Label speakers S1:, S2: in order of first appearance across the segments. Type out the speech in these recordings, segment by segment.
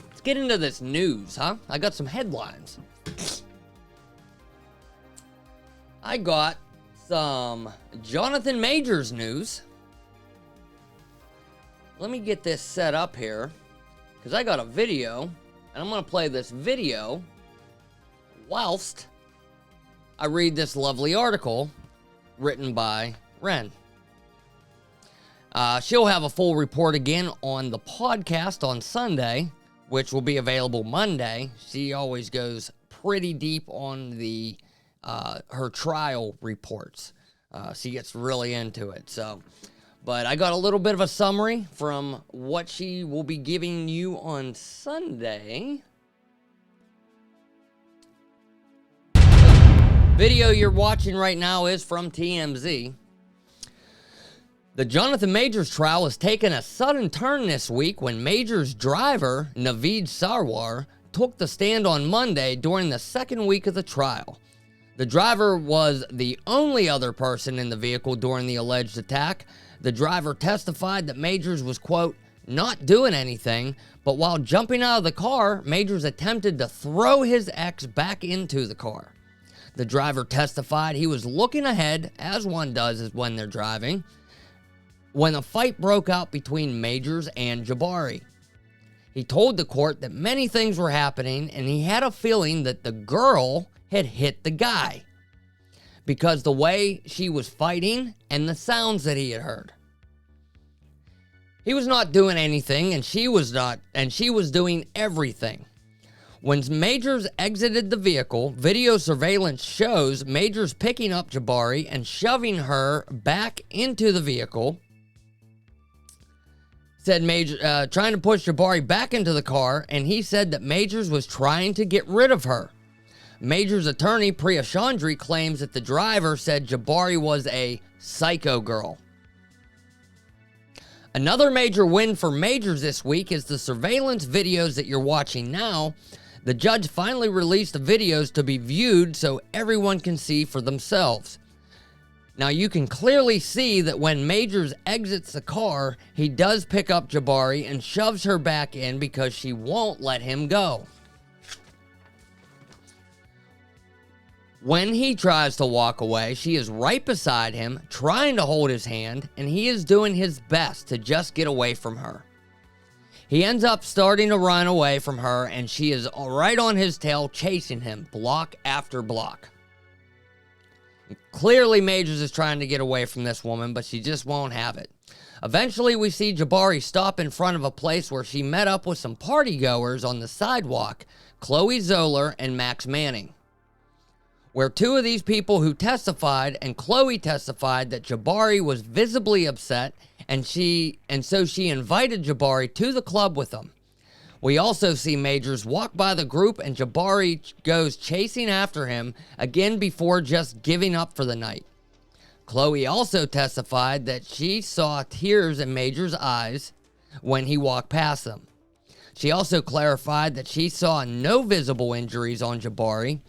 S1: Let's get into this news, huh? I got some headlines. I got some Jonathan Majors news. Let me get this set up here, because I got a video, and I'm going to play this video whilst I read this lovely article written by Ren. She'll have a full report again on the podcast on Sunday, which will be available Monday. She always goes pretty deep on the her trial reports. She gets really into it. But I got a little bit of a summary from what she will be giving you on Sunday. Video you're watching right now is from TMZ. The Jonathan Majors trial has taken a sudden turn this week when Majors' driver, Naveed Sarwar, took the stand on Monday during the second week of the trial. The driver was the only other person in the vehicle during the alleged attack. The driver testified that Majors was, quote, not doing anything, but while jumping out of the car, Majors attempted to throw his ex back into the car. The driver testified he was looking ahead, as one does when they're driving, when a fight broke out between Majors and Jabari. He told the court that many things were happening, and he had a feeling that the girl had hit the guy because the way she was fighting and the sounds that he had heard. He was not doing anything, and she was doing everything. When Majors exited the vehicle, video surveillance shows Majors picking up Jabari and shoving her back into the vehicle. Said Major, trying to push Jabari back into the car, and he said that Majors was trying to get rid of her. Majors' attorney, Priya Chandri, claims that the driver said Jabari was a psycho girl. Another major win for Majors this week is the surveillance videos that you're watching now. The judge finally released the videos to be viewed so everyone can see for themselves. Now, you can clearly see that when Majors exits the car, he does pick up Jabari and shoves her back in because she won't let him go. When he tries to walk away, she is right beside him, trying to hold his hand, and he is doing his best to just get away from her. He ends up starting to run away from her, and she is right on his tail, chasing him, block after block. Clearly, Majors is trying to get away from this woman, but she just won't have it. Eventually, we see Jabari stop in front of a place where she met up with some partygoers on the sidewalk, Chloe Zoller and Max Manning, where two of these people who testified, and Chloe testified that Jabari was visibly upset, and so she invited Jabari to the club with them. We also see Majors walk by the group, and Jabari goes chasing after him again before just giving up for the night. Chloe also testified that she saw tears in Majors' eyes when he walked past them. She also clarified that she saw no visible injuries on Jabari.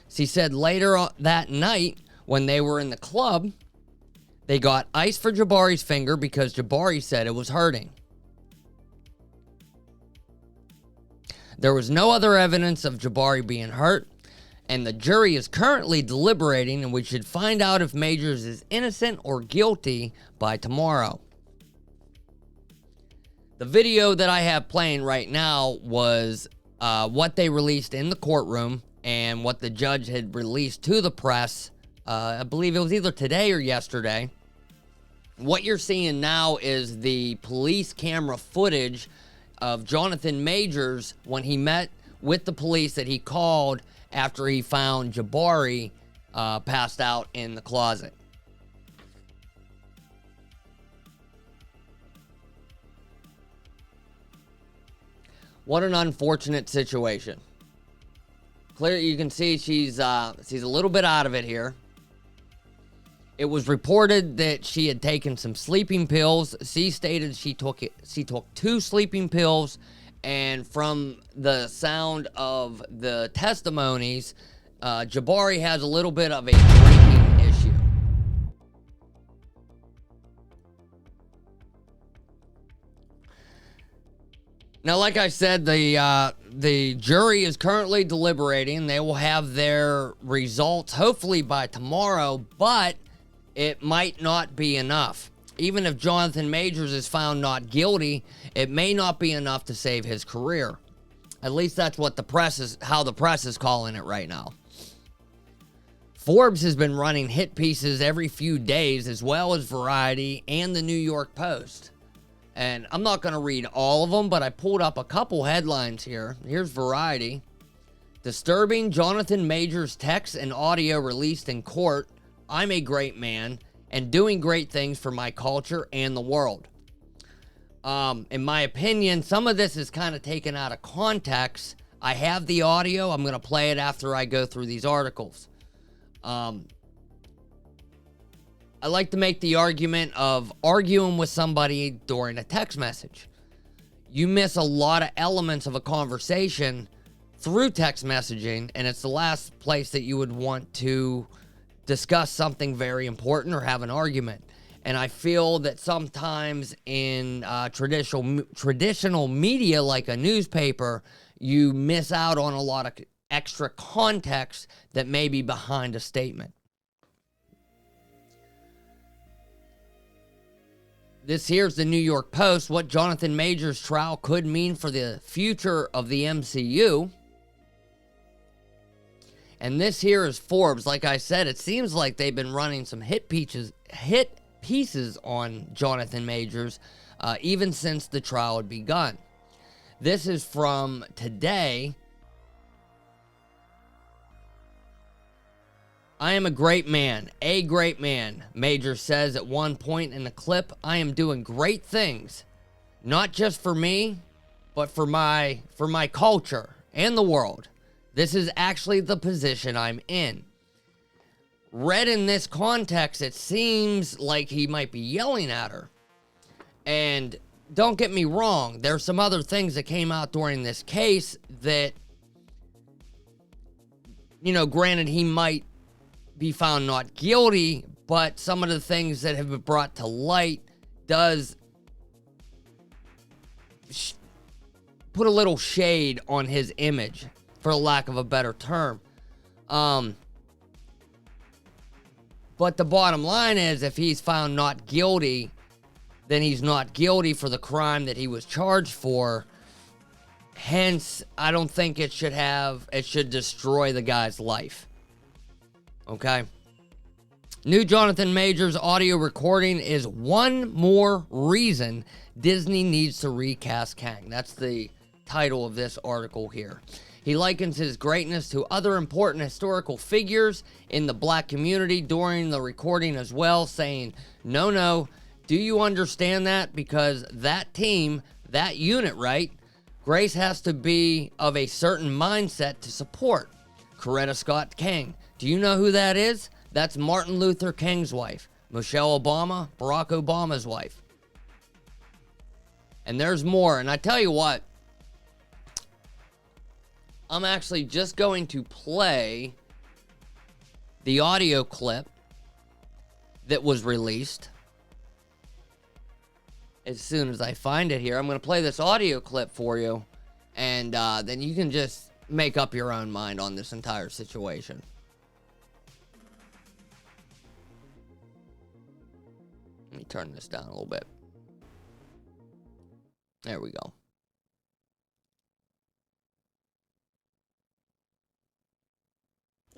S1: She said later that night, when they were in the club, they got ice for Jabari's finger because Jabari said it was hurting. There was no other evidence of Jabari being hurt, and the jury is currently deliberating, and we should find out if Majors is innocent or guilty by tomorrow. The video that I have playing right now was what they released in the courtroom and what the judge had released to the press. I believe it was either today or yesterday. What you're seeing now is the police camera footage of Jonathan Majors when he met with the police that he called after he found Jabari passed out in the closet. What an unfortunate situation. Clearly, you can see she's a little bit out of it here. It was reported that she had taken some sleeping pills. She stated she took 2 sleeping pills, and from the sound of the testimonies, Jabari has a little bit of a drinking issue. Now, like I said, the jury is currently deliberating. They will have their results hopefully by tomorrow, but it might not be enough. Even if Jonathan Majors is found not guilty, it may not be enough to save his career. At least that's what how the press is calling it right now. Forbes has been running hit pieces every few days, as well as Variety and the New York Post. And I'm not going to read all of them, but I pulled up a couple headlines here. Here's Variety. Disturbing Jonathan Majors text and audio released in court. I'm a great man and doing great things for my culture and the world. In my opinion, some of this is kind of taken out of context. I have the audio. I'm going to play it after I go through these articles. I like to make the argument of arguing with somebody during a text message. You miss a lot of elements of a conversation through text messaging, and it's the last place that you would want to discuss something very important or have an argument. And I feel that sometimes in traditional media, like a newspaper, you miss out on a lot of extra context that may be behind a statement. This here's the New York Post, what Jonathan Majors' trial could mean for the future of the MCU. And this here is Forbes. Like I said, it seems like they've been running some hit pieces on Jonathan Majors even since the trial had begun. This is from today. I am a great man, Majors says at one point in the clip. I am doing great things, not just for me, but for my culture and the world. This is actually the position I'm in. Read in this context, it seems like he might be yelling at her. And don't get me wrong, there's some other things that came out during this case that, granted he might be found not guilty, but some of the things that have been brought to light does put a little shade on his image, for lack of a better term. But the bottom line is, if he's found not guilty, then he's not guilty for the crime that he was charged for. Hence, I don't think it should destroy the guy's life. Okay? New Jonathan Majors audio recording is one more reason Disney needs to recast Kang. That's the title of this article here. He likens his greatness to other important historical figures in the black community during the recording as well, saying, no, do you understand that? Because that team, that unit, right? Grace has to be of a certain mindset to support. Coretta Scott King. Do you know who that is? That's Martin Luther King's wife. Michelle Obama, Barack Obama's wife. And there's more. And I tell you what, I'm actually just going to play the audio clip that was released. As soon as I find it here, I'm going to play this audio clip for you. And then you can just make up your own mind on this entire situation. Let me turn this down a little bit. There we go.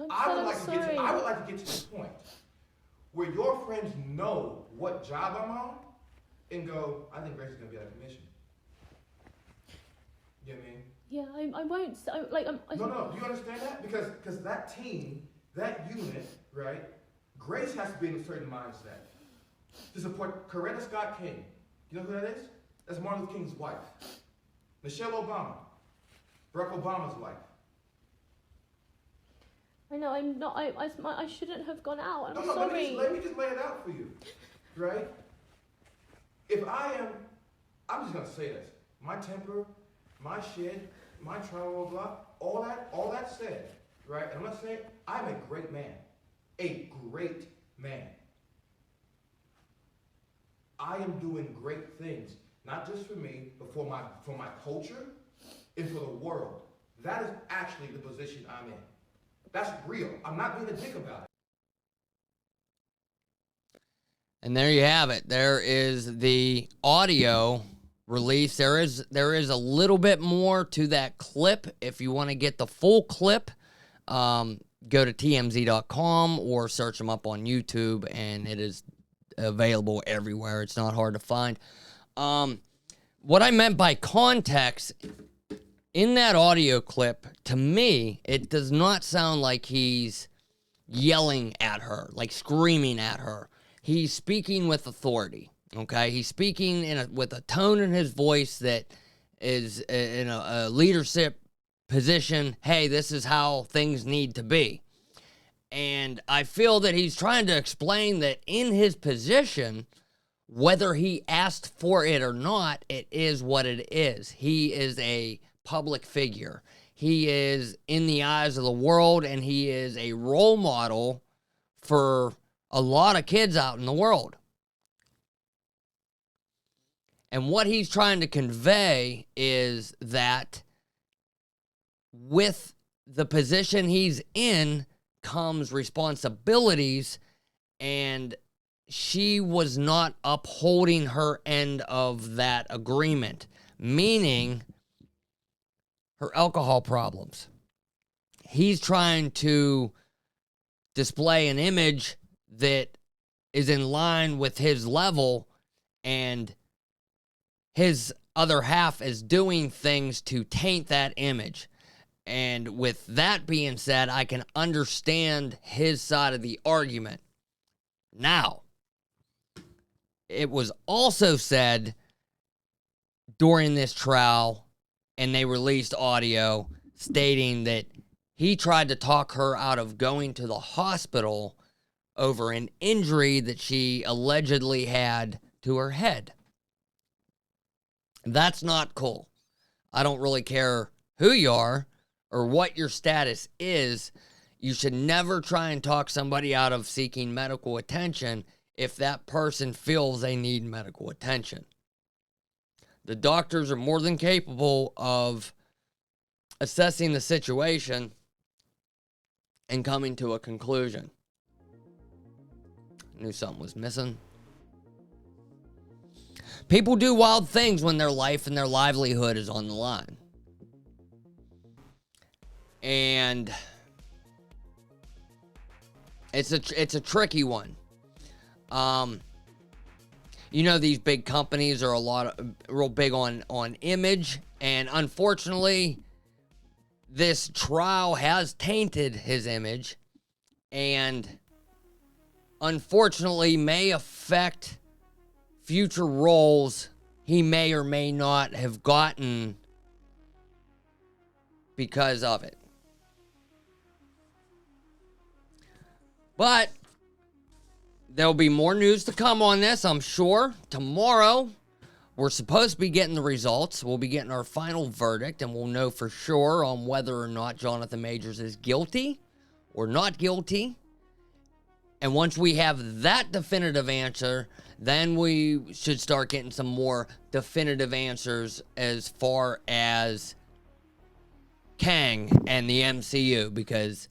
S2: I would like to get to this point where your friends know what job I'm on and go, I think Grace is going to be out of commission. You know what I mean?
S3: Yeah, I won't.
S2: No, you understand that? Because that team, that unit, right? Grace has to be in a certain mindset to support Coretta Scott King. You know who that is? That's Martin Luther King's wife. Michelle Obama, Barack Obama's wife.
S3: I know, I'm not. I shouldn't have gone out. I'm
S2: sorry. Let me just lay it out for you, right? If I'm just gonna say this. My temper, my shit, my trauma, blah, all that said, right? And I'm gonna say I'm a great man, a great man. I am doing great things not just for me, but for my culture and for the world. That is actually the position I'm in. That's real. I'm not being a dick about it.
S1: And there you have it. There is the audio release. There is a little bit more to that clip. If you want to get the full clip, go to tmz.com or search them up on YouTube, and it is available everywhere. It's not hard to find. What I meant by context, in that audio clip, to me, it does not sound like he's yelling at her, like screaming at her. He's speaking with authority, okay? He's speaking with a tone in his voice that is in a leadership position. Hey, this is how things need to be. And I feel that he's trying to explain that in his position, whether he asked for it or not, it is what it is. He is a public figure. He is in the eyes of the world, and he is a role model for a lot of kids out in the world. And what he's trying to convey is that with the position he's in comes responsibilities, and she was not upholding her end of that agreement, meaning her alcohol problems. He's trying to display an image that is in line with his level, and his other half is doing things to taint that image. And with that being said, I can understand his side of the argument. Now, it was also said during this trial, and they released audio stating that he tried to talk her out of going to the hospital over an injury that she allegedly had to her head. That's not cool. I don't really care who you are or what your status is. You should never try and talk somebody out of seeking medical attention if that person feels they need medical attention. The doctors are more than capable of assessing the situation and coming to a conclusion. Knew something was missing. People do wild things when their life and their livelihood is on the line. And it's a tricky one. You know, these big companies are real big on image, and unfortunately, this trial has tainted his image, and unfortunately may affect future roles he may or may not have gotten because of it. But there'll be more news to come on this, I'm sure. Tomorrow, we're supposed to be getting the results. We'll be getting our final verdict, and we'll know for sure on whether or not Jonathan Majors is guilty or not guilty. And once we have that definitive answer, then we should start getting some more definitive answers as far as Kang and the MCU, because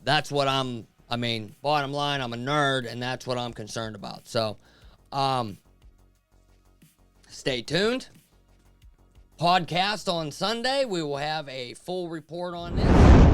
S1: that's what bottom line, I'm a nerd, and that's what I'm concerned about. So, stay tuned. Podcast on Sunday, we will have a full report on this.